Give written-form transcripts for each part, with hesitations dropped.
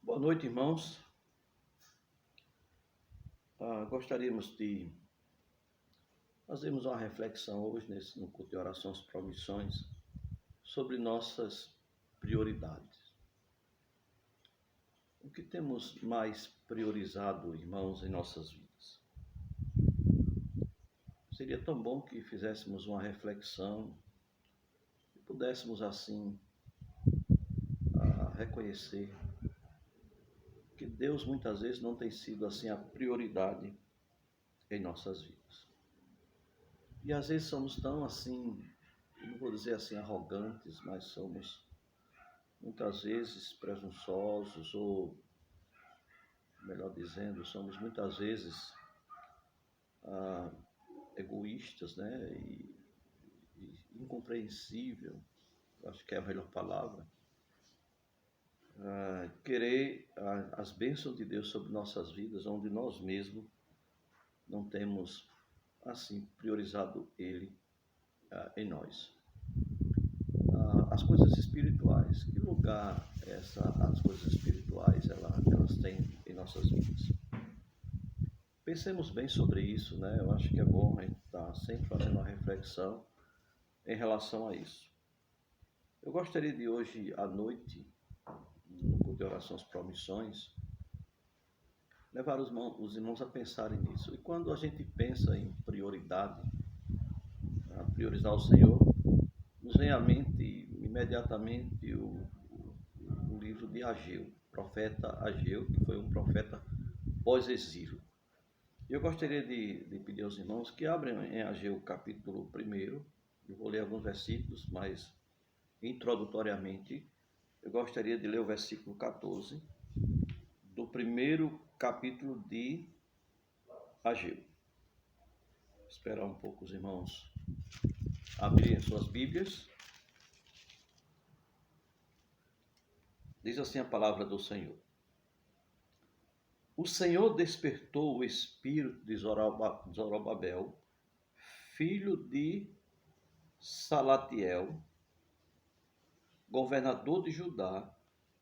Boa noite, irmãos. Gostaríamos de fazermos uma reflexão hoje no culto de orações para missões sobre nossas prioridades. O que temos mais priorizado, irmãos, em nossas vidas? Seria tão bom que fizéssemos uma reflexão e pudéssemos assim reconhecer que Deus muitas vezes não tem sido assim a prioridade em nossas vidas. E às vezes somos tão assim, não vou dizer assim arrogantes, mas somos muitas vezes presunçosos, ou melhor dizendo, somos muitas vezes egoístas, né? E incompreensível, acho que é a melhor palavra, querer as bênçãos de Deus sobre nossas vidas, onde nós mesmos não temos assim priorizado Ele em nós. As coisas espirituais, que lugar as coisas espirituais elas têm em nossas vidas? Pensemos bem sobre isso, né? Eu acho que é bom a gente estar sempre fazendo uma reflexão em relação a isso. Eu gostaria de hoje à noite, no culto de orações para missões, levar os irmãos a pensarem nisso. E quando a gente pensa em prioridade, priorizar o Senhor, nos vem à mente imediatamente o livro de Ageu, profeta Ageu, que foi um profeta pós-exílio. Eu gostaria de pedir aos irmãos que abram em Ageu capítulo 1. Eu vou ler alguns versículos, mas introdutoriamente eu gostaria de ler o versículo 14 do primeiro capítulo de Ageu. Vou esperar um pouco os irmãos abrirem suas Bíblias. Diz assim a palavra do Senhor. O Senhor despertou o espírito de Zorobabel, filho de Salatiel, governador de Judá,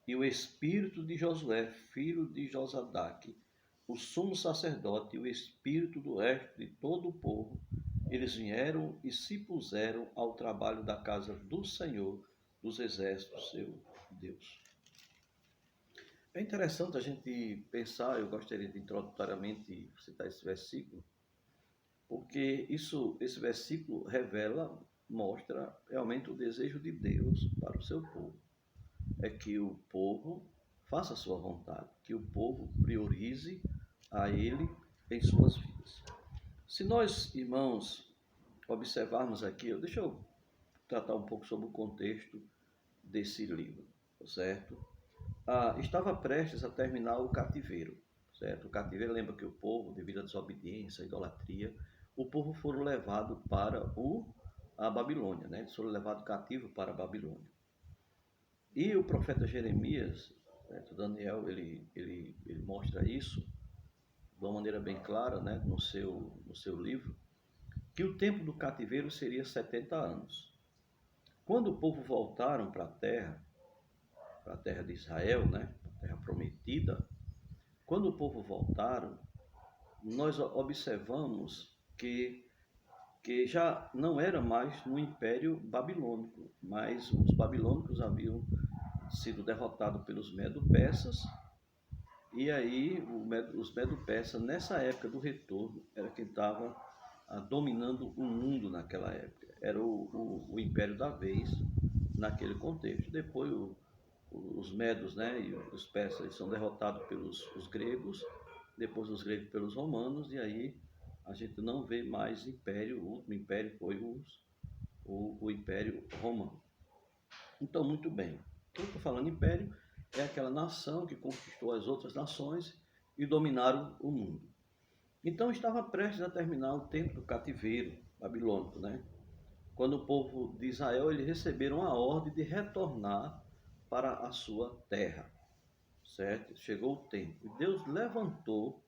e o espírito de Josué, filho de Josadaque, o sumo sacerdote, e o espírito do resto de todo o povo. Eles vieram e se puseram ao trabalho da casa do Senhor dos exércitos, seu Deus. É interessante a gente pensar, eu gostaria de introdutoriamente citar esse versículo, porque esse versículo mostra realmente o desejo de Deus para o seu povo. É que o povo faça a sua vontade, que o povo priorize a Ele em suas vidas. Se nós, irmãos, observarmos aqui, deixa eu tratar um pouco sobre o contexto desse livro, certo? Estava prestes a terminar o cativeiro, certo? O cativeiro, lembra que o povo, devido à desobediência, à idolatria, o povo foram levados para a Babilônia, né? Eles foram levados cativos para a Babilônia. E o profeta Jeremias, certo? Daniel, ele mostra isso de uma maneira bem clara, né? no seu livro, que o tempo do cativeiro seria 70 anos. Quando o povo voltaram para a terra de Israel, né? A terra prometida, quando o povo voltaram, nós observamos que já não era mais no Império Babilônico, mas os babilônicos haviam sido derrotados pelos Medo-Persas, e aí os Medo-Persas, nessa época do retorno, era quem estava dominando o mundo naquela época. Era o império da vez naquele contexto. Depois os Medos, né, e os persas, eles são derrotados pelos os gregos, depois os gregos pelos romanos, e aí a gente não vê mais império. O último império foi o Império Romano. Então, muito bem. Quando eu estou falando império, é aquela nação que conquistou as outras nações e dominaram o mundo. Então, estava prestes a terminar o tempo do cativeiro babilônico, né? Quando o povo de Israel eles receberam a ordem de retornar para a sua terra, certo? Chegou o tempo. E Deus levantou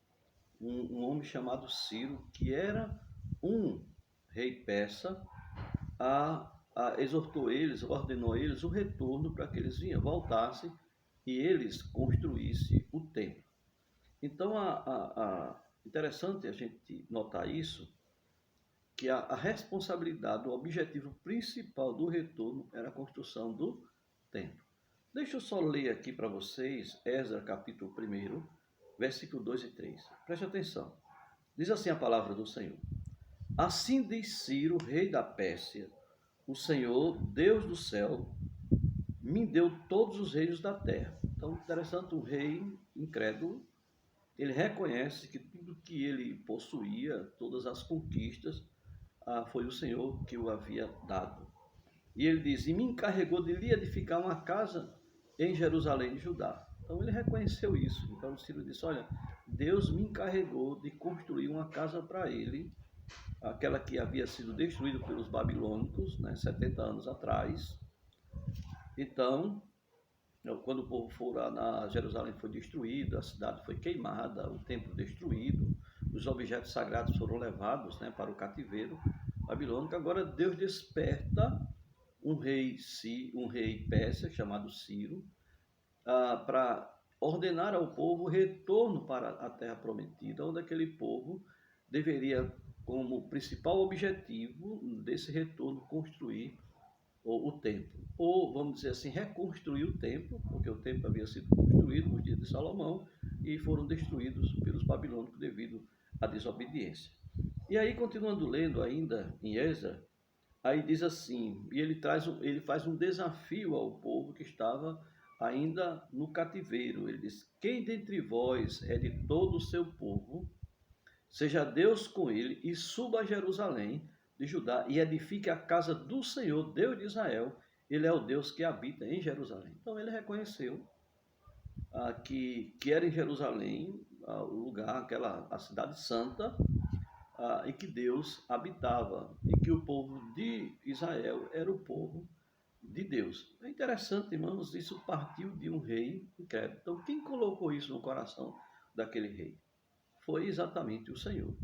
um homem chamado Ciro, que era um rei persa, exortou eles, ordenou eles o retorno para que eles voltassem e eles construíssem o templo. Então, interessante a gente notar isso, que a responsabilidade, o objetivo principal do retorno era a construção do templo. Deixa eu só ler aqui para vocês, Esdras capítulo 1, versículo 2 e 3. Preste atenção. Diz assim a palavra do Senhor. Assim diz Ciro, rei da Pérsia, o Senhor, Deus do céu, me deu todos os reinos da terra. Então, interessante, um rei incrédulo, ele reconhece que tudo que ele possuía, todas as conquistas, foi o Senhor que o havia dado. E ele diz, e me encarregou de lhe edificar uma casa em Jerusalém de Judá. Então ele reconheceu isso. Então Ciro disse, olha, Deus me encarregou de construir uma casa para ele, aquela que havia sido destruída pelos babilônicos, né, 70 anos atrás. Então, quando o povo for lá na Jerusalém foi destruído, a cidade foi queimada, o templo destruído, os objetos sagrados foram levados, né, para o cativeiro babilônico. Agora Deus desperta um rei persa chamado Ciro para ordenar ao povo o retorno para a terra prometida, onde aquele povo deveria, como principal objetivo desse retorno, construir o templo, ou vamos dizer assim, reconstruir o templo, porque o templo havia sido construído nos dias de Salomão e foram destruídos pelos babilônicos devido à desobediência. E aí, continuando lendo ainda em Esdras, aí diz assim, e ele faz um desafio ao povo que estava ainda no cativeiro. Ele diz, quem dentre vós é de todo o seu povo, seja Deus com ele, e suba a Jerusalém de Judá e edifique a casa do Senhor, Deus de Israel. Ele é o Deus que habita em Jerusalém. Então ele reconheceu que era em Jerusalém o lugar, a cidade santa, em que Deus habitava e que o povo de Israel era o povo de Deus. É interessante, irmãos, isso partiu de um rei incrédulo. Então, quem colocou isso no coração daquele rei? Foi exatamente o Senhor.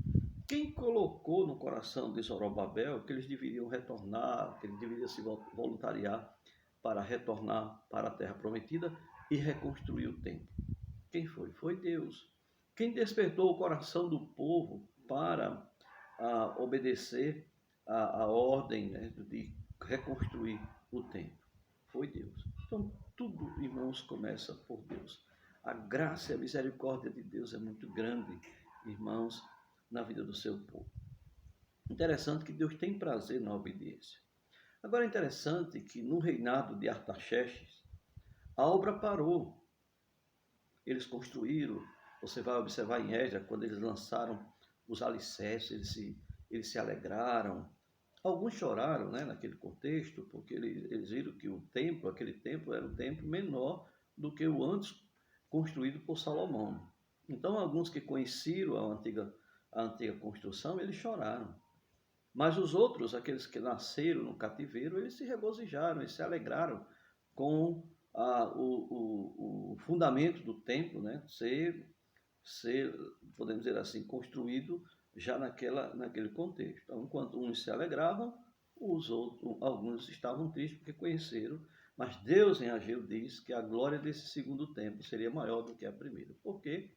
Quem colocou no coração de Zorobabel que eles deveriam retornar, que eles deveriam se voluntariar para retornar para a terra prometida e reconstruir o templo? Quem foi? Foi Deus. Quem despertou o coração do povo para obedecer a ordem, né, de reconstruir o templo? Foi Deus. Então, tudo, irmãos, começa por Deus. A graça e a misericórdia de Deus é muito grande, irmãos, na vida do seu povo. Interessante que Deus tem prazer na obediência. Agora é interessante que no reinado de Artaxerxes, a obra parou. Eles construíram, você vai observar em Esdras, quando eles lançaram os alicerces, eles se alegraram. Alguns choraram, né, naquele contexto, porque eles viram que aquele templo era um templo menor do que o antes construído por Salomão. Então, alguns que conheceram a antiga construção, eles choraram. Mas os outros, aqueles que nasceram no cativeiro, eles se regozijaram, eles se alegraram com o fundamento do templo, né, ser, podemos dizer assim, construído já naquele contexto. Então, enquanto uns se alegravam, alguns estavam tristes porque conheceram, mas Deus em Ageu diz que a glória desse segundo templo seria maior do que a primeira. Por quê?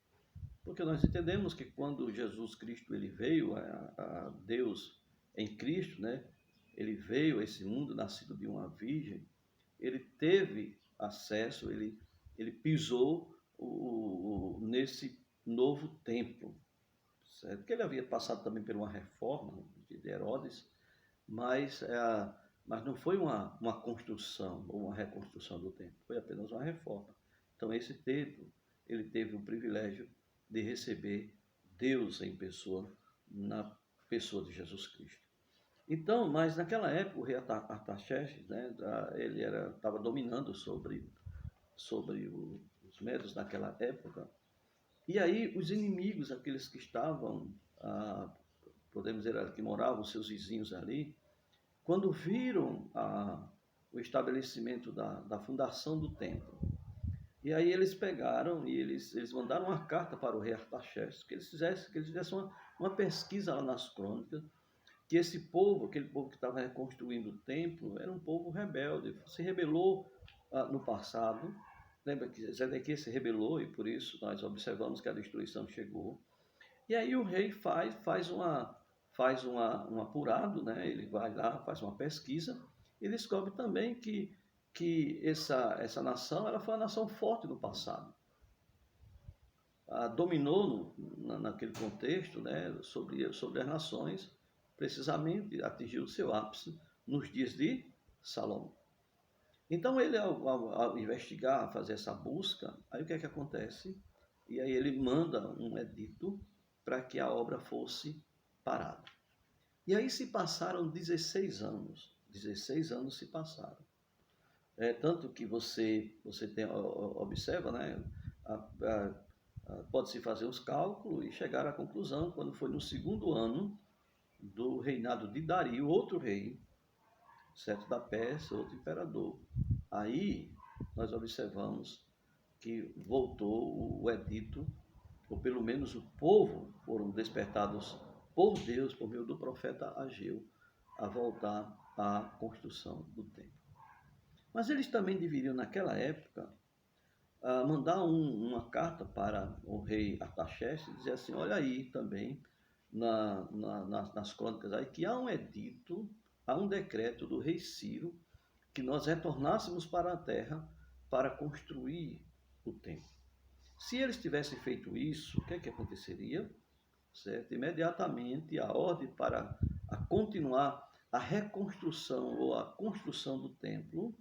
Porque nós entendemos que quando Jesus Cristo ele veio, a Deus em Cristo, né, ele veio a esse mundo nascido de uma virgem, ele teve acesso, ele pisou nesse novo templo, certo? Que ele havia passado também por uma reforma de Herodes, mas, mas não foi uma construção ou uma reconstrução do templo, foi apenas uma reforma. Então esse templo, ele teve o privilégio de receber Deus em pessoa, na pessoa de Jesus Cristo. Então, mas naquela época o rei Artaxerxes, né, ele estava dominando sobre os medos naquela época. E aí os inimigos, aqueles que estavam, podemos dizer, que moravam, seus vizinhos ali, quando viram o estabelecimento da fundação do templo, e aí eles pegaram e eles mandaram uma carta para o rei Artaxerxes, que eles fizessem uma pesquisa lá nas crônicas, que esse povo, aquele povo que estava reconstruindo o templo, era um povo rebelde, se rebelou no passado, Lembra que Zedequias se rebelou e por isso nós observamos que a destruição chegou. E aí o rei faz um apurado, né? Ele vai lá, faz uma pesquisa e descobre também que essa nação ela foi uma nação forte no passado. Dominou naquele contexto, né, sobre as nações, precisamente atingiu o seu ápice nos dias de Salomão. Então ele, ao investigar, fazer essa busca, aí o que é que acontece? E aí ele manda um edito para que a obra fosse parada. E aí se passaram 16 anos. 16 anos se passaram. Tanto que você observa, né? Pode-se fazer os cálculos e chegar à conclusão, quando foi no segundo ano do reinado de Dario, outro rei, certo, da Pérsia, outro imperador. Aí nós observamos que voltou o edito, ou pelo menos o povo foram despertados por Deus, por meio do profeta Ageu, a voltar à construção do templo. Mas eles também deveriam, naquela época, mandar uma carta para o rei Artaxerxes e dizer assim, olha aí também, nas crônicas aí, que há um edito, há um decreto do rei Ciro, que nós retornássemos para a terra para construir o templo. Se eles tivessem feito isso, o que é que aconteceria? Certo? Imediatamente a ordem para continuar a reconstrução ou a construção do templo,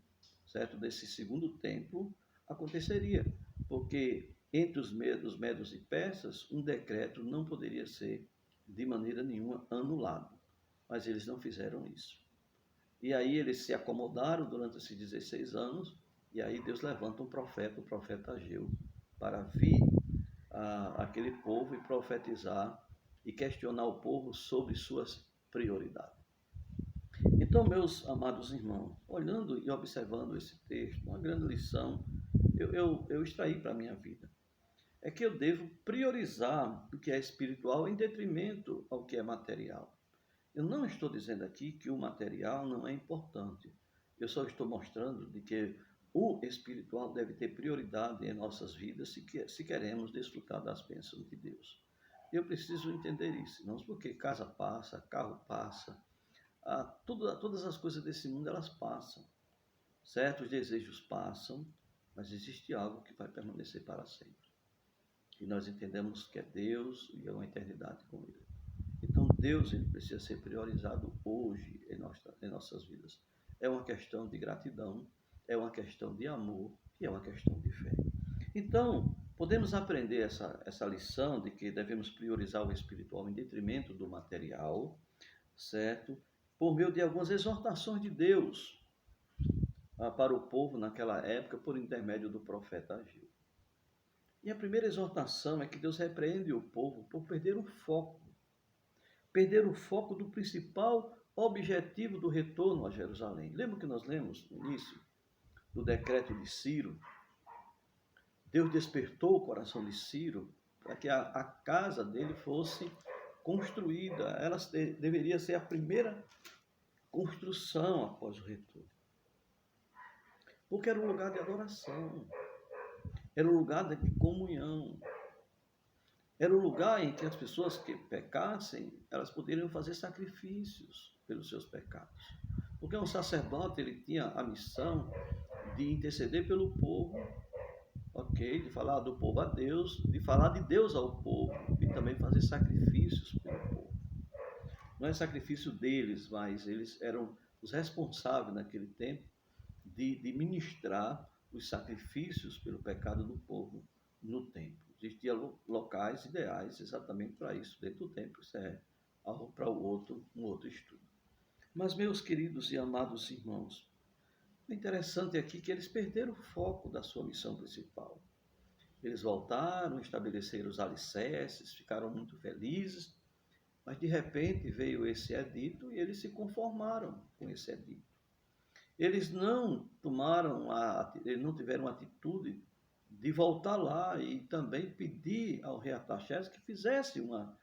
certo? Desse segundo templo, aconteceria, porque entre os medos e persas, um decreto não poderia ser de maneira nenhuma anulado, mas eles não fizeram isso. E aí eles se acomodaram durante esses 16 anos, e aí Deus levanta um profeta, o profeta Ageu, para vir àquele povo e profetizar e questionar o povo sobre suas prioridades. Então, meus amados irmãos, olhando e observando esse texto, uma grande lição eu extraí para a minha vida. É que eu devo priorizar o que é espiritual em detrimento ao que é material. Eu não estou dizendo aqui que o material não é importante. Eu só estou mostrando de que o espiritual deve ter prioridade em nossas vidas se queremos desfrutar das bênçãos de Deus. Eu preciso entender isso, não porque casa passa, carro passa, todas as coisas desse mundo elas passam. Certos desejos passam, mas existe algo que vai permanecer para sempre. E nós entendemos que é Deus e é uma eternidade com Ele. Então Deus ele precisa ser priorizado hoje em nossas vidas. É uma questão de gratidão, é uma questão de amor e é uma questão de fé. Então, podemos aprender essa lição de que devemos priorizar o espiritual em detrimento do material, certo? Por meio de algumas exortações de Deus para o povo naquela época por intermédio do profeta Ageu. E a primeira exortação é que Deus repreende o povo por perder o foco do principal objetivo do retorno a Jerusalém. Lembra que nós lemos no início do decreto de Ciro? Deus despertou o coração de Ciro para que a casa dele fosse construída. Ela deveria ser a primeira construção após o retorno. Porque era um lugar de adoração, era um lugar de comunhão, era um lugar em que as pessoas que pecassem, elas poderiam fazer sacrifícios pelos seus pecados. Porque um sacerdote, ele tinha a missão de interceder pelo povo, ok? De falar do povo a Deus, de falar de Deus ao povo, e também fazer sacrifícios pelo povo. Não é sacrifício deles, mas eles eram os responsáveis naquele tempo de ministrar os sacrifícios pelo pecado do povo no templo. Existiam locais ideais exatamente para isso, dentro do templo. Isso é algo para um outro estudo. Mas, meus queridos e amados irmãos, o interessante aqui é que eles perderam o foco da sua missão principal. Eles voltaram, estabeleceram os alicerces, ficaram muito felizes, mas de repente veio esse edito e eles se conformaram com esse edito. Eles não tiveram a atitude de voltar lá e também pedir ao rei Artaxerxes que fizesse uma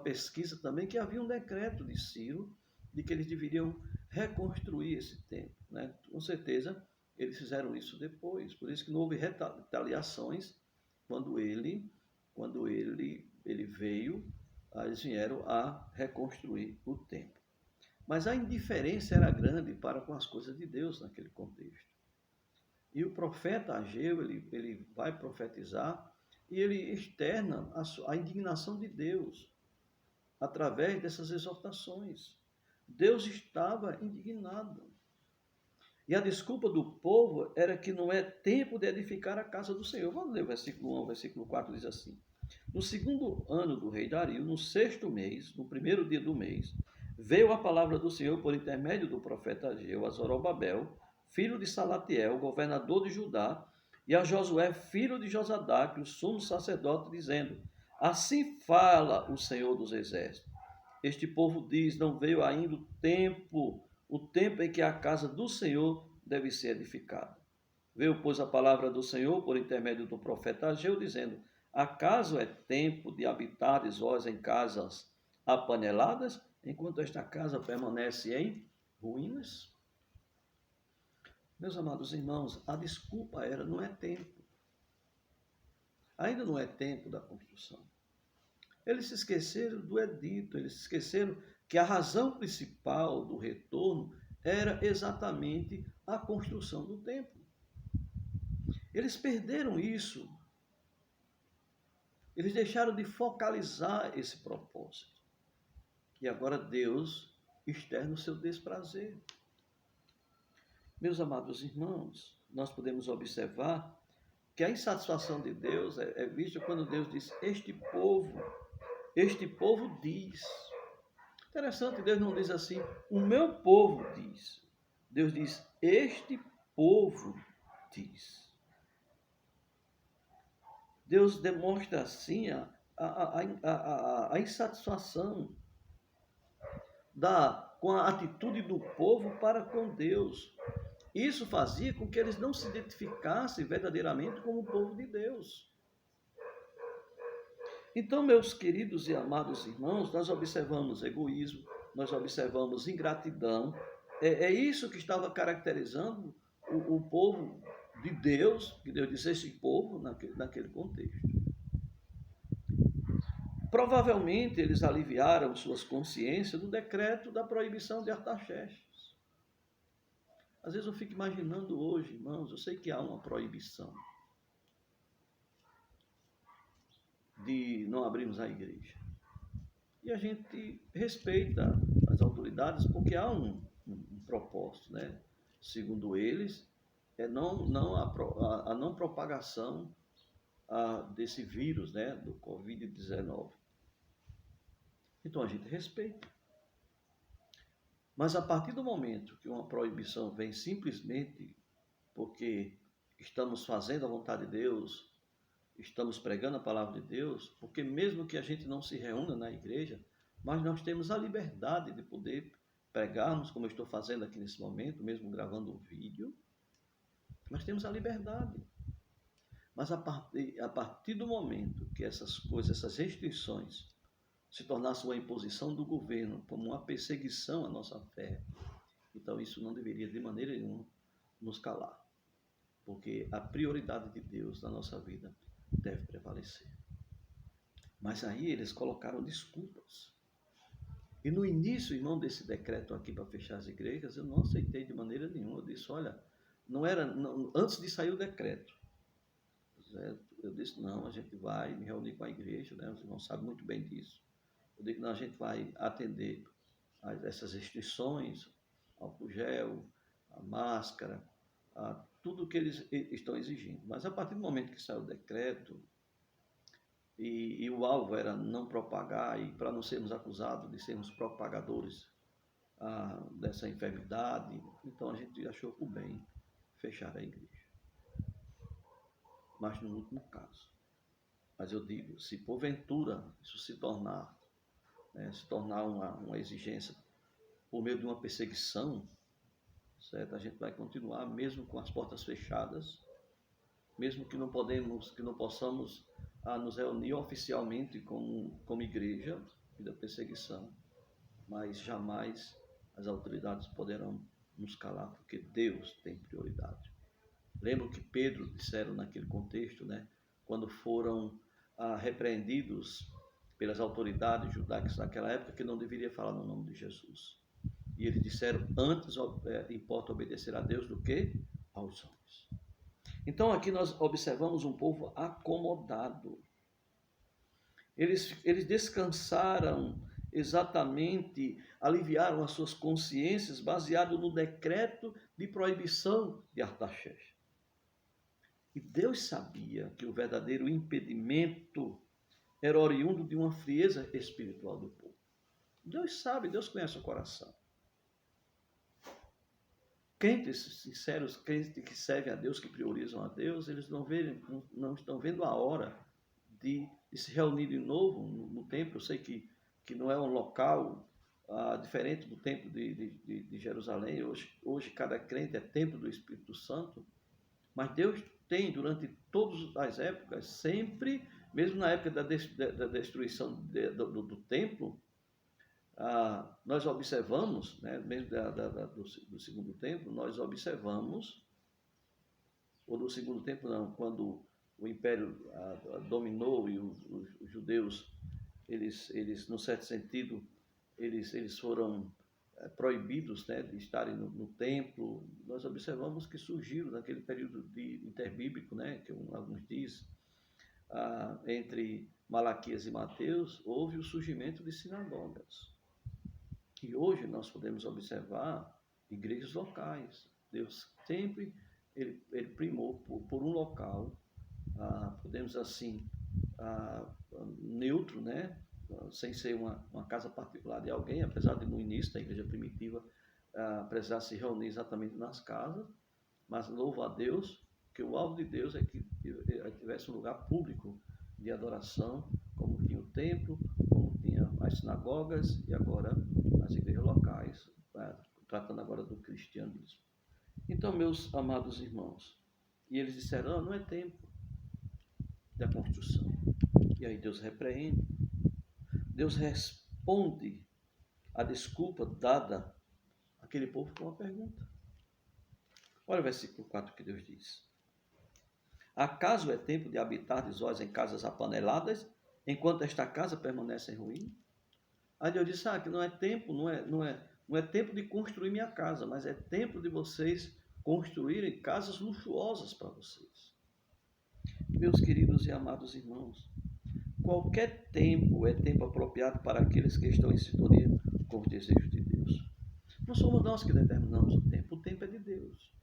pesquisa também, que havia um decreto de Ciro de que eles deveriam reconstruir esse templo. Né? Com certeza, eles fizeram isso depois. Por isso que não houve retaliações quando ele veio, eles vieram a reconstruir o templo. Mas a indiferença era grande para com as coisas de Deus naquele contexto. E o profeta Ageu, ele vai profetizar e ele externa a indignação de Deus através dessas exortações. Deus estava indignado. E a desculpa do povo era que não é tempo de edificar a casa do Senhor. Vamos ler o versículo 1, o versículo 4 diz assim: No segundo ano do rei Dario, no sexto mês, no primeiro dia do mês, veio a palavra do Senhor por intermédio do profeta Ageu a Zorobabel, filho de Salatiel, governador de Judá, e a Josué, filho de Josadaque, o sumo sacerdote, dizendo: Assim fala o Senhor dos exércitos. Este povo diz: Não veio ainda o tempo em que a casa do Senhor deve ser edificada. Veio, pois, a palavra do Senhor por intermédio do profeta Ageu, dizendo: Acaso é tempo de habitares vós em casas apaneladas, enquanto esta casa permanece em ruínas? Meus amados irmãos, a desculpa era: não é tempo. Ainda não é tempo da construção. Eles se esqueceram do edito, eles se esqueceram que a razão principal do retorno era exatamente a construção do templo. Eles perderam isso. Eles deixaram de focalizar esse propósito. E agora Deus externa o seu desprazer. Meus amados irmãos, nós podemos observar que a insatisfação de Deus é vista quando Deus diz: este povo diz. Interessante, Deus não diz assim: o meu povo diz. Deus diz: este povo diz. Deus demonstra assim a insatisfação com a atitude do povo para com Deus. Isso fazia com que eles não se identificassem verdadeiramente como o povo de Deus. Então, meus queridos e amados irmãos, nós observamos egoísmo, nós observamos ingratidão. É isso que estava caracterizando o povo de Deus, que Deus disse esse povo naquele contexto. Provavelmente eles aliviaram suas consciências do decreto da proibição de Artaxerxes. Às vezes eu fico imaginando hoje, irmãos, eu sei que há uma proibição de não abrirmos a igreja. E a gente respeita as autoridades porque há um propósito, né? Segundo eles, é a não propagação desse vírus, né? Do Covid-19. Então a gente respeita. Mas a partir do momento que uma proibição vem simplesmente porque estamos fazendo a vontade de Deus, estamos pregando a palavra de Deus, porque mesmo que a gente não se reúna na igreja, mas nós temos a liberdade de poder pregarmos, como eu estou fazendo aqui nesse momento, mesmo gravando um vídeo, nós temos a liberdade. Mas a partir do momento que essas coisas, essas restrições, se tornasse uma imposição do governo, como uma perseguição à nossa fé, então isso não deveria de maneira nenhuma nos calar, porque a prioridade de Deus na nossa vida deve prevalecer. Mas aí eles colocaram desculpas. E no início, irmão, desse decreto aqui para fechar as igrejas, eu não aceitei de maneira nenhuma. Eu disse: olha, antes de sair o decreto, eu disse: não, a gente vai me reunir com a igreja, né? Os irmãos sabem muito bem disso. Eu digo: não, a gente vai atender a essas restrições, álcool gel, a máscara, a tudo que eles estão exigindo. Mas a partir do momento que saiu o decreto, e o alvo era não propagar, e para não sermos acusados de sermos propagadores dessa enfermidade, então a gente achou por bem fechar a igreja. Mas no último caso. Mas eu digo, se porventura isso se tornar uma exigência por meio de uma perseguição, certo? A gente vai continuar mesmo com as portas fechadas, mesmo que não possamos nos reunir oficialmente como igreja da perseguição, mas jamais as autoridades poderão nos calar, porque Deus tem prioridade. Lembro que Pedro disseram naquele contexto, né? Quando foram repreendidos pelas autoridades judaicas naquela época, que não deveria falar no nome de Jesus. E eles disseram, antes importa obedecer a Deus do que aos homens. Então aqui nós observamos um povo acomodado. Eles descansaram exatamente, aliviaram as suas consciências baseado no decreto de proibição de Artaxerxes. E Deus sabia que o verdadeiro impedimento era oriundo de uma frieza espiritual do povo. Deus sabe, Deus conhece o coração. Crentes sinceros, crentes que servem a Deus, que priorizam a Deus, eles não estão vendo a hora de se reunir de novo no templo. Eu sei que não é um local diferente do templo de Jerusalém. Hoje cada crente é templo do Espírito Santo. Mas Deus tem, durante todas as épocas, sempre, mesmo na época da destruição do templo, nós observamos, né, mesmo do segundo templo, nós observamos, ou do segundo templo não, quando o império dominou e os judeus, eles, num certo sentido, eles foram proibidos, né, de estarem no templo. Nós observamos que surgiram naquele período interbíblico, né, que alguns dizem, entre Malaquias e Mateus, houve o surgimento de sinagogas. E hoje nós podemos observar igrejas locais. Deus sempre ele primou por um local, podemos assim, neutro, né? Sem ser uma casa particular de alguém, apesar de no início da igreja primitiva precisar se reunir exatamente nas casas, mas louvo a Deus que o alvo de Deus é que tivesse um lugar público de adoração, como tinha o templo, como tinha as sinagogas e agora as igrejas locais, tratando agora do cristianismo. Então, meus amados irmãos, e eles disseram, não é tempo da construção. E aí Deus repreende, Deus responde a desculpa dada àquele povo com uma pergunta. Olha o versículo 4 que Deus diz. Acaso é tempo de habitar vós em casas apaneladas, enquanto esta casa permanece em ruína? Aí Deus disse, que não é tempo, não é tempo de construir minha casa, mas é tempo de vocês construírem casas luxuosas para vocês. Meus queridos e amados irmãos, qualquer tempo é tempo apropriado para aqueles que estão em sintonia com os desejos de Deus. Não somos nós que determinamos o tempo é de Deus.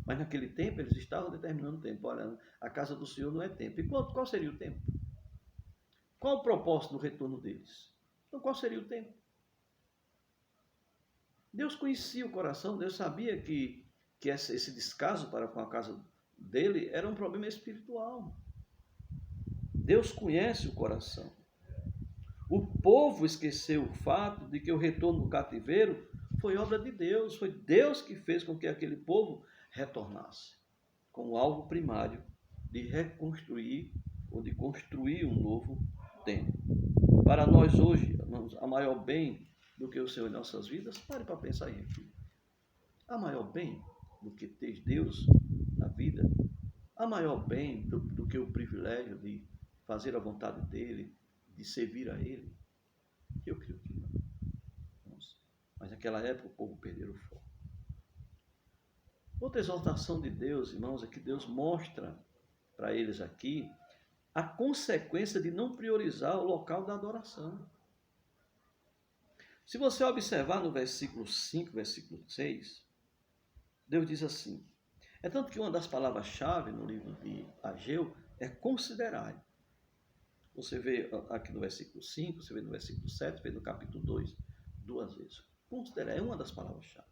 Mas naquele tempo eles estavam determinando o tempo. Olha, a casa do Senhor não é tempo. E qual seria o tempo? Qual o propósito do retorno deles? Então qual seria o tempo? Deus conhecia o coração, Deus sabia que esse descaso para com a casa dele era um problema espiritual. Deus conhece o coração. O povo esqueceu o fato de que o retorno do cativeiro foi obra de Deus. Foi Deus que fez com que aquele povo retornasse, com o alvo primário de reconstruir ou de construir um novo templo. Para nós hoje, irmãos, há maior bem do que o Senhor em nossas vidas? Pare para pensar aí, filho. Há maior bem do que ter Deus na vida? Há maior bem do que o privilégio de fazer a vontade dEle, de servir a Ele? Eu creio que não. Mas naquela época o povo perdeu o foco. Outra exaltação de Deus, irmãos, é que Deus mostra para eles aqui a consequência de não priorizar o local da adoração. Se você observar no versículo 5, versículo 6, Deus diz assim, é tanto que uma das palavras-chave no livro de Ageu é considerar. Você vê aqui no versículo 5, você vê no versículo 7, vê no capítulo 2, 2 vezes. Considerar é uma das palavras-chave.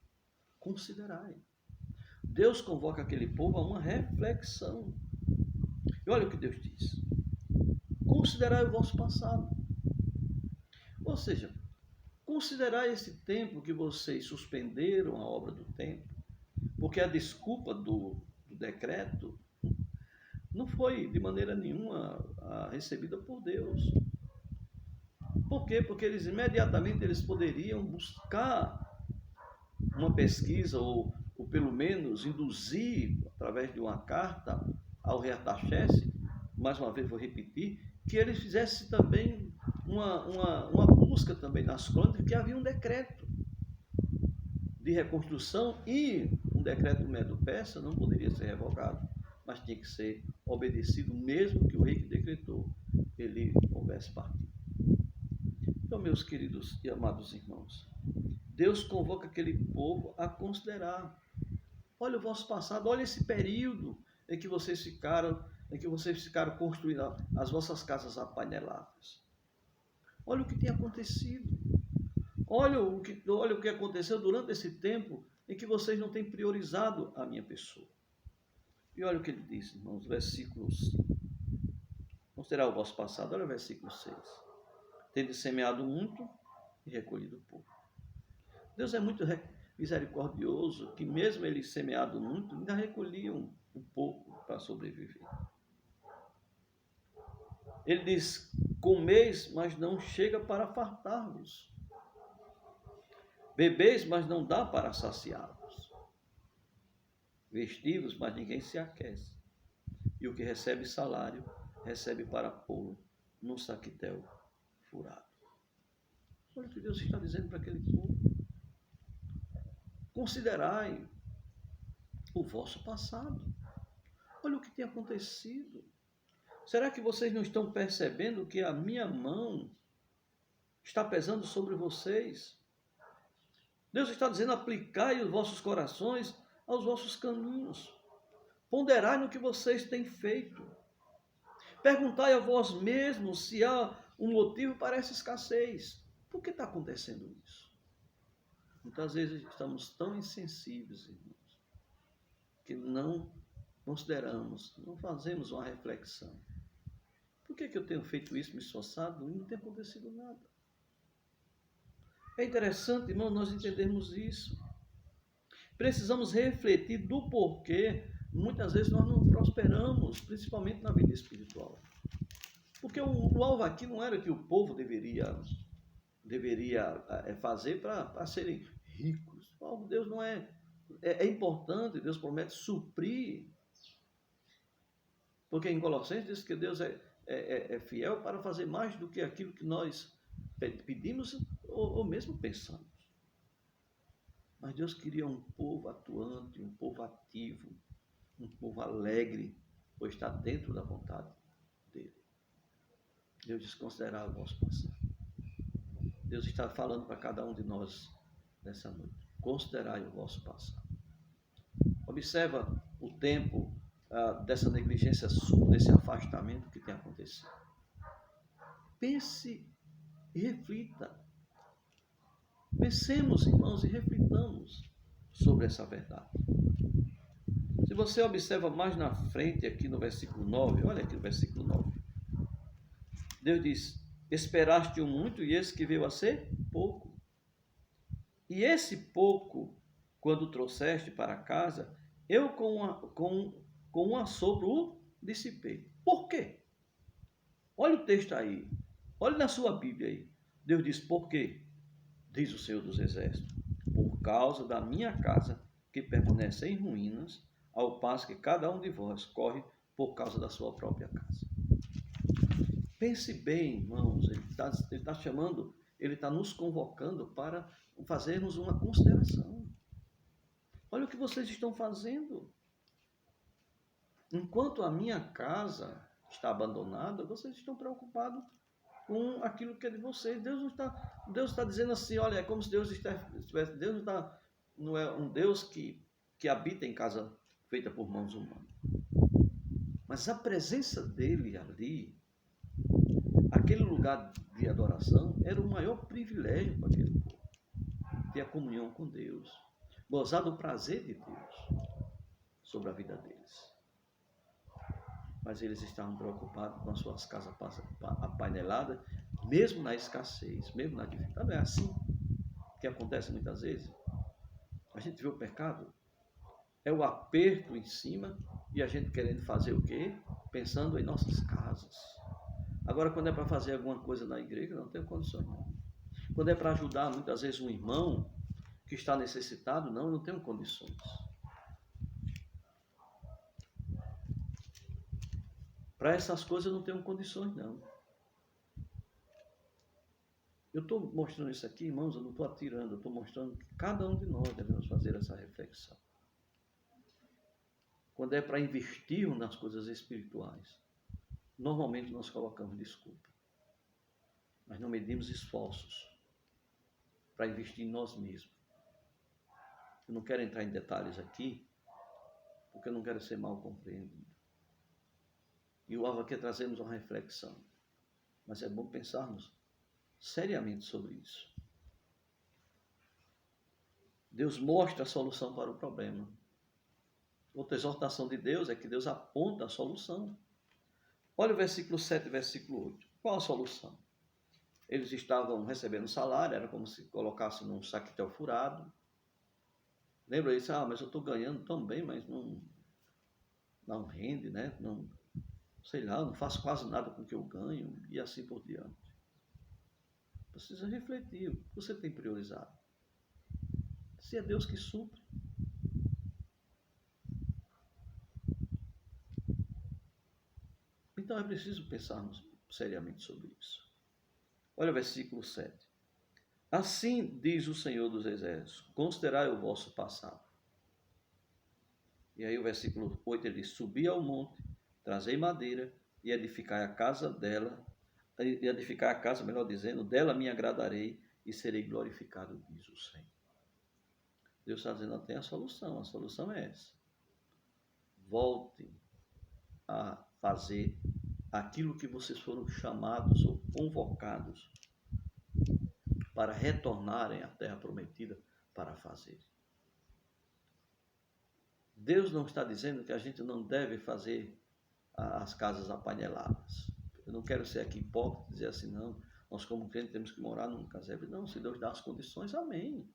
Considerar. Deus convoca aquele povo a uma reflexão. E olha o que Deus diz. Considerai o vosso passado. Ou seja, considerai esse tempo que vocês suspenderam a obra do templo, porque a desculpa do decreto não foi de maneira nenhuma recebida por Deus. Por quê? Porque eles imediatamente poderiam buscar uma pesquisa ou ou pelo menos induzir, através de uma carta, ao rei Artaxerxes, mais uma vez vou repetir, que ele fizesse também uma busca também nas crônicas, que havia um decreto de reconstrução e um decreto Medo-Persa não poderia ser revogado, mas tinha que ser obedecido, mesmo que o rei que decretou ele houvesse partido. Então, meus queridos e amados irmãos, Deus convoca aquele povo a considerar. Olha o vosso passado, olha esse período em que vocês ficaram construindo as vossas casas apaneladas. Olha o que tem acontecido. Olha o que aconteceu durante esse tempo em que vocês não têm priorizado a minha pessoa. E olha o que ele diz, irmãos, versículo 5. Considerar o vosso passado, olha o versículo 6. Tende semeado muito e recolhido pouco. Deus é muito misericordioso, que mesmo ele semeado muito, ainda recolhia um pouco para sobreviver. Ele diz, comeis, mas não chega para fartar-vos. Bebeis, mas não dá para saciá-los. Vestivos, mas ninguém se aquece. E o que recebe salário, recebe para pô-lo num saquitel furado. Olha o que Deus está dizendo para aquele povo. Considerai o vosso passado. Olha o que tem acontecido. Será que vocês não estão percebendo que a minha mão está pesando sobre vocês? Deus está dizendo, aplicai os vossos corações aos vossos caminhos. Ponderai no que vocês têm feito. Perguntai a vós mesmos se há um motivo para essa escassez. Por que está acontecendo isso? Muitas vezes estamos tão insensíveis, irmãos, que não consideramos, não fazemos uma reflexão. Por que eu tenho feito isso, me esforçado, e não tem acontecido nada? É interessante, irmão, nós entendermos isso. Precisamos refletir do porquê muitas vezes nós não prosperamos, principalmente na vida espiritual. Porque o alvo aqui não era que o povo deveria fazer para serem ricos. O alvo de Deus não é importante, Deus promete suprir. Porque em Colossenses diz que Deus é fiel para fazer mais do que aquilo que nós pedimos ou mesmo pensamos. Mas Deus queria um povo atuante, um povo ativo, um povo alegre, pois está dentro da vontade dele. Deus diz, considerar o vosso passado. Deus está falando para cada um de nós nessa noite. Considerai o vosso passado. Observa o tempo dessa negligência sua, desse afastamento que tem acontecido. Pense e reflita. Pensemos, irmãos, e reflitamos sobre essa verdade. Se você observa mais na frente, aqui no versículo 9, olha aqui no versículo 9. Deus diz, esperaste-o muito e esse que veio a ser pouco. E esse pouco, quando trouxeste para casa, eu com um assopro o dissipei. Por quê? Olha o texto aí. Olha na sua Bíblia aí. Deus diz, por quê? Diz o Senhor dos Exércitos. Por causa da minha casa, que permanece em ruínas, ao passo que cada um de vós corre por causa da sua própria casa. Pense bem, irmãos. Ele está chamando, ele está nos convocando para fazermos uma consideração. Olha o que vocês estão fazendo. Enquanto a minha casa está abandonada, vocês estão preocupados com aquilo que é de vocês. Deus está dizendo assim, olha, é como se Deus estivesse... Deus não é um Deus que habita em casa feita por mãos humanas. Mas a presença dele ali, aquele lugar de adoração, era o maior privilégio para aquele povo. Ter a comunhão com Deus, gozar do prazer de Deus sobre a vida deles. Mas eles estavam preocupados com as suas casas apaineladas, mesmo na escassez, mesmo na dificuldade. Não é assim que acontece muitas vezes. A gente vê o pecado, é o aperto em cima e a gente querendo fazer o quê? Pensando em nossas casas. Agora, quando é para fazer alguma coisa na igreja, não tem condições, não. Quando é para ajudar, muitas vezes, um irmão que está necessitado, não tenho condições. Para essas coisas eu não tenho condições, não. Eu estou mostrando isso aqui, irmãos, eu não estou atirando, eu estou mostrando que cada um de nós devemos fazer essa reflexão. Quando é para investir nas coisas espirituais, normalmente nós colocamos desculpa. Mas não medimos esforços para investir em nós mesmos. Eu não quero entrar em detalhes aqui, porque eu não quero ser mal compreendido. E o alvo aqui é trazermos uma reflexão. Mas é bom pensarmos seriamente sobre isso. Deus mostra a solução para o problema. Outra exortação de Deus é que Deus aponta a solução. Olha o versículo 7 e versículo 8. Qual a solução? Eles estavam recebendo salário, era como se colocasse num saquetel furado. Lembra isso? Mas eu estou ganhando tão bem, mas não rende, né? Não, sei lá, não faço quase nada com o que eu ganho, e assim por diante. Precisa refletir o que você tem priorizado. Se é Deus que supre. Então é preciso pensarmos seriamente sobre isso. Olha o versículo 7. Assim diz o Senhor dos Exércitos, considerai o vosso passado. E aí o versículo 8 ele diz, subi ao monte, trazei madeira e edificai a casa dela, e edificar a casa, melhor dizendo, dela me agradarei e serei glorificado, diz o Senhor. Deus está dizendo, tem a solução é essa. Voltem a fazer aquilo que vocês foram chamados ou convocados para retornarem à terra prometida para fazer. Deus não está dizendo que a gente não deve fazer as casas apaneladas. Eu não quero ser aqui hipócrita e dizer assim, não, nós como crentes temos que morar num casebre. Não, se Deus dá as condições, amém.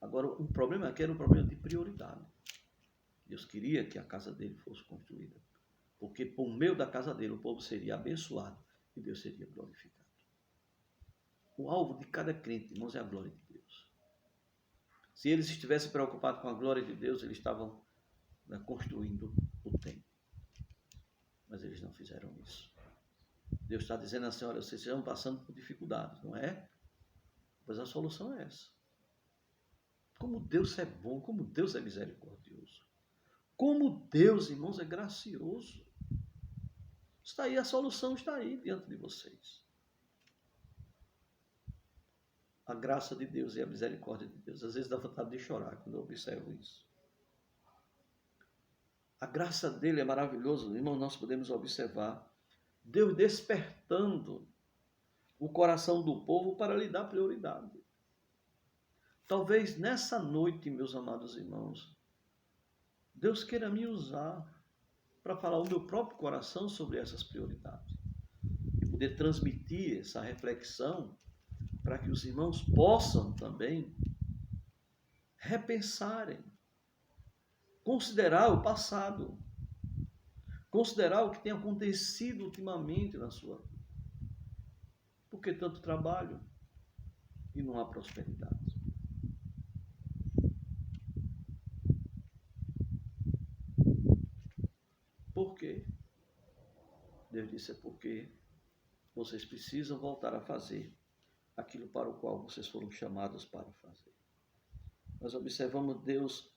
Agora, o problema aqui era um problema de prioridade. Deus queria que a casa dele fosse construída, porque por meio da casa dele o povo seria abençoado e Deus seria glorificado. O alvo de cada crente, irmãos, é a glória de Deus. Se eles estivessem preocupados com a glória de Deus, eles estavam construindo o templo. Mas eles não fizeram isso. Deus está dizendo assim, olha, vocês estão passando por dificuldades, não é? Pois a solução é essa. Como Deus é bom, como Deus é misericordioso. Como Deus, irmãos, é gracioso. Está aí, a solução está aí diante de vocês. A graça de Deus e a misericórdia de Deus. Às vezes dá vontade de chorar quando eu observo isso. A graça dele é maravilhosa, irmão, nós podemos observar Deus despertando o coração do povo para lhe dar prioridade. Talvez nessa noite, meus amados irmãos, Deus queira me usar para falar o meu próprio coração sobre essas prioridades. E poder transmitir essa reflexão para que os irmãos possam também repensarem, considerar o passado, considerar o que tem acontecido ultimamente na sua vida. Por que tanto trabalho e não há prosperidade? Por quê? Deus disse, é porque vocês precisam voltar a fazer aquilo para o qual vocês foram chamados para fazer. Nós observamos Deus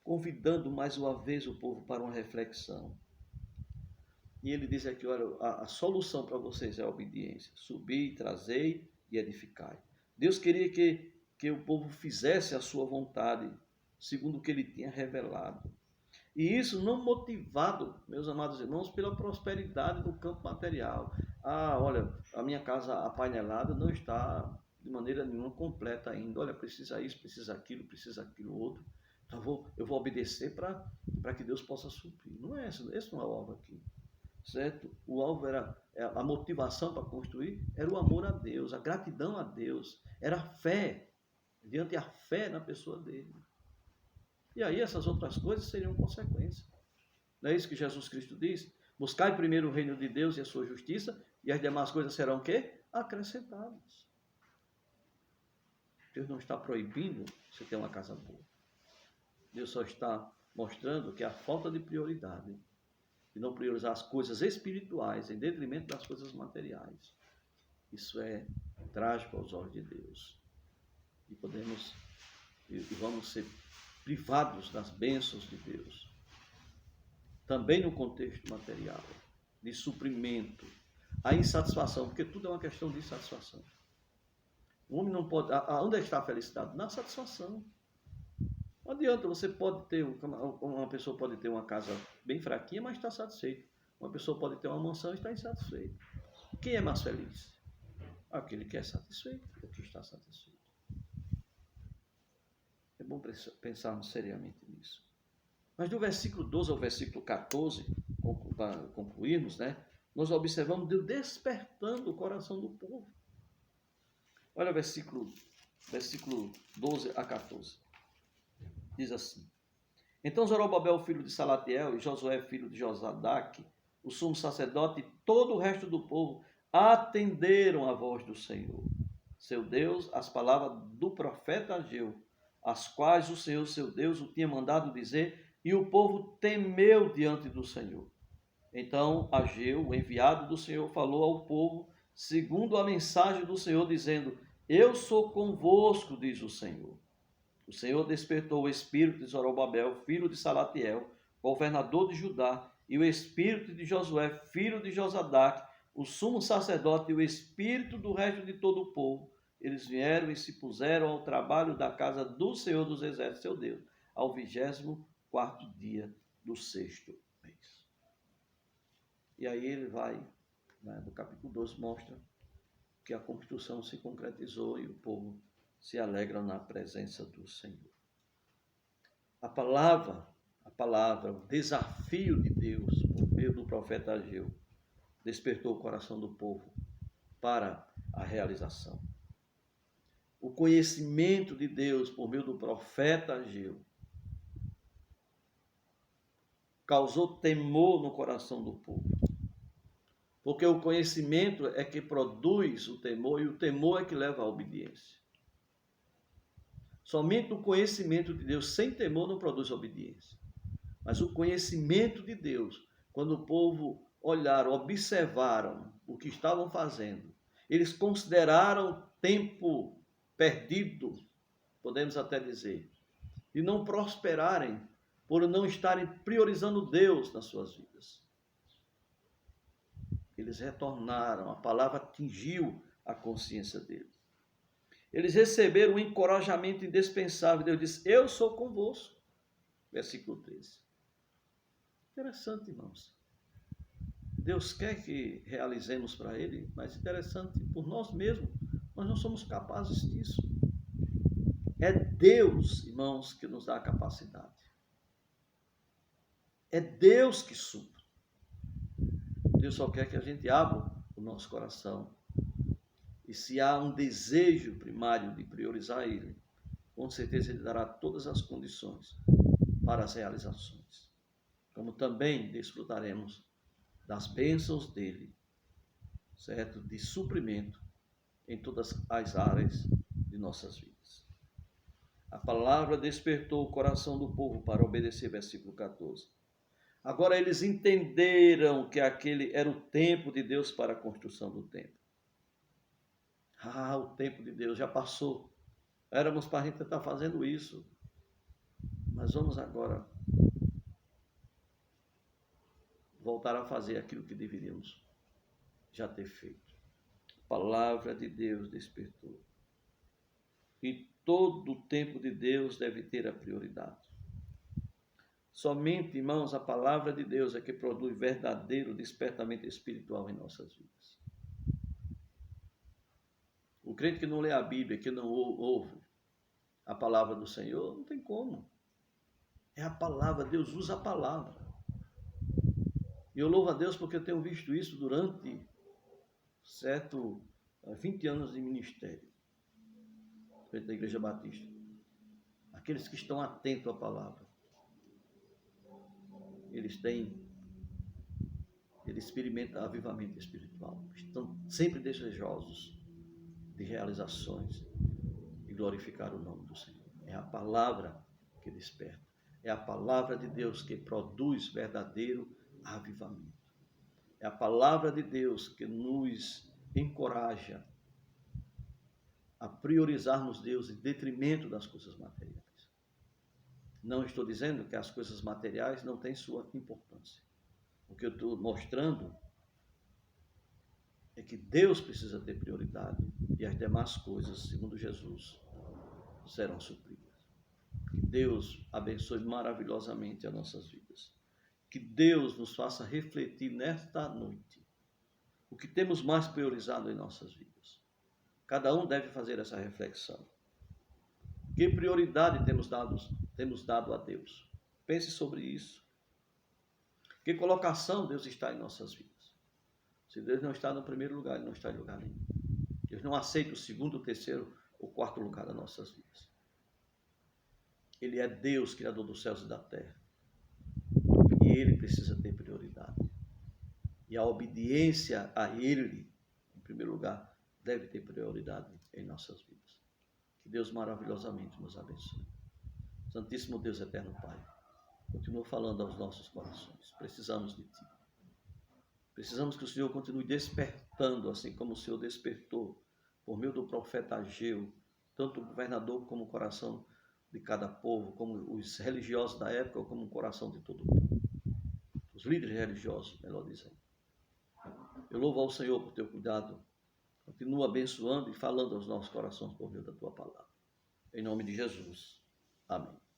convidando mais uma vez o povo para uma reflexão. E ele diz aqui, olha, a solução para vocês é a obediência. Subi, trazei e edificai. Deus queria que o povo fizesse a sua vontade, segundo o que ele tinha revelado. E isso não motivado, meus amados irmãos, pela prosperidade do campo material. Olha, a minha casa apainelada não está de maneira nenhuma completa ainda. Olha, precisa isso, precisa aquilo outro. Então eu vou obedecer para que Deus possa suprir. Não é esse não é o alvo aqui. Certo? O alvo era a motivação para construir, era o amor a Deus, a gratidão a Deus, era a fé, diante a fé na pessoa dele. E aí essas outras coisas seriam consequência. Não é isso que Jesus Cristo diz? Buscai primeiro o reino de Deus e a sua justiça, e as demais coisas serão o quê? Acrescentadas. Deus não está proibindo você ter uma casa boa. Deus só está mostrando que a falta de prioridade e não priorizar as coisas espirituais em detrimento das coisas materiais. Isso é trágico aos olhos de Deus. E vamos ser privados das bênçãos de Deus. Também no contexto material, de suprimento, a insatisfação, porque tudo é uma questão de insatisfação. O homem não pode... Onde está a felicidade? Na satisfação. Não adianta, uma pessoa pode ter uma casa bem fraquinha, mas está satisfeita. Uma pessoa pode ter uma mansão e está insatisfeita. Quem é mais feliz? Aquele que é satisfeito, o que está satisfeito. É bom pensarmos seriamente nisso. Mas do versículo 12 ao versículo 14, para concluirmos, né, nós observamos Deus despertando o coração do povo. Olha o versículo 12 a 14. Diz assim: Então Zorobabel, filho de Salatiel, e Josué, filho de Josadaque, o sumo sacerdote, e todo o resto do povo atenderam a voz do Senhor, seu Deus, as palavras do profeta Ageu, as quais o Senhor, seu Deus, o tinha mandado dizer, e o povo temeu diante do Senhor. Então Ageu, o enviado do Senhor, falou ao povo, segundo a mensagem do Senhor, dizendo: Eu sou convosco, diz o Senhor. O Senhor despertou o espírito de Zorobabel, filho de Salatiel, governador de Judá, e o espírito de Josué, filho de Josadaque, o sumo sacerdote, e o espírito do resto de todo o povo. Eles vieram e se puseram ao trabalho da casa do Senhor dos Exércitos, seu Deus, ao 24º dia do 6º mês. E aí ele vai, no capítulo 12, mostra que a construção se concretizou e o povo se alegra na presença do Senhor. A palavra, o desafio de Deus, por meio do profeta Ageu, despertou o coração do povo para a realização. O conhecimento de Deus, por meio do profeta Ageu, causou temor no coração do povo. Porque o conhecimento é que produz o temor, e o temor é que leva à obediência. Somente o conhecimento de Deus sem temor não produz obediência. Mas o conhecimento de Deus, quando o povo olharam, observaram o que estavam fazendo, eles consideraram tempo perdido, podemos até dizer, de não prosperarem por não estarem priorizando Deus nas suas vidas. Eles retornaram, a palavra atingiu a consciência deles. Eles receberam um encorajamento indispensável. Deus disse: Eu sou convosco. Versículo 13. Interessante, irmãos. Deus quer que realizemos para Ele, mas interessante, por nós mesmos, nós não somos capazes disso. É Deus, irmãos, que nos dá a capacidade. É Deus que supre. Deus só quer que a gente abra o nosso coração. E se há um desejo primário de priorizar Ele, com certeza Ele dará todas as condições para as realizações. Como também desfrutaremos das bênçãos dEle, certo? De suprimento em todas as áreas de nossas vidas. A palavra despertou o coração do povo para obedecer, versículo 14. Agora eles entenderam que aquele era o tempo de Deus para a construção do templo. O tempo de Deus já passou. Éramos para a gente estar fazendo isso. Mas vamos agora voltar a fazer aquilo que deveríamos já ter feito. A palavra de Deus despertou. E todo o tempo de Deus deve ter a prioridade. Somente, irmãos, a palavra de Deus é que produz verdadeiro despertamento espiritual em nossas vidas. O crente que não lê a Bíblia, que não ouve a palavra do Senhor, não tem como. É a palavra, Deus usa a palavra. E eu louvo a Deus porque eu tenho visto isso durante 20 anos de ministério da Igreja Batista. Aqueles que estão atentos à palavra, eles experimentam avivamento espiritual. Estão sempre desejosos de realizações e glorificar o nome do Senhor. É a palavra que desperta. É a palavra de Deus que produz verdadeiro avivamento. É a palavra de Deus que nos encoraja a priorizarmos Deus em detrimento das coisas materiais. Não estou dizendo que as coisas materiais não têm sua importância. O que eu estou mostrando é que Deus precisa ter prioridade e as demais coisas, segundo Jesus, serão supridas. Que Deus abençoe maravilhosamente as nossas vidas. Que Deus nos faça refletir nesta noite o que temos mais priorizado em nossas vidas. Cada um deve fazer essa reflexão. Que prioridade temos dado a Deus? Pense sobre isso. Que colocação Deus está em nossas vidas? Se Deus não está no primeiro lugar, Ele não está em lugar nenhum. Deus não aceita o segundo, o terceiro ou quarto lugar das nossas vidas. Ele é Deus, Criador dos céus e da terra. E Ele precisa ter prioridade. E a obediência a Ele, em primeiro lugar, deve ter prioridade em nossas vidas. Que Deus maravilhosamente nos abençoe. Santíssimo Deus eterno Pai, continua falando aos nossos corações. Precisamos de Ti. Precisamos que o Senhor continue despertando, assim como o Senhor despertou por meio do profeta Ageu, tanto o governador como o coração de cada povo, como os religiosos da época, como o coração de todo o povo. Os líderes religiosos, melhor dizendo. Eu louvo ao Senhor por teu cuidado. Continua abençoando e falando aos nossos corações por meio da tua palavra. Em nome de Jesus. Amém.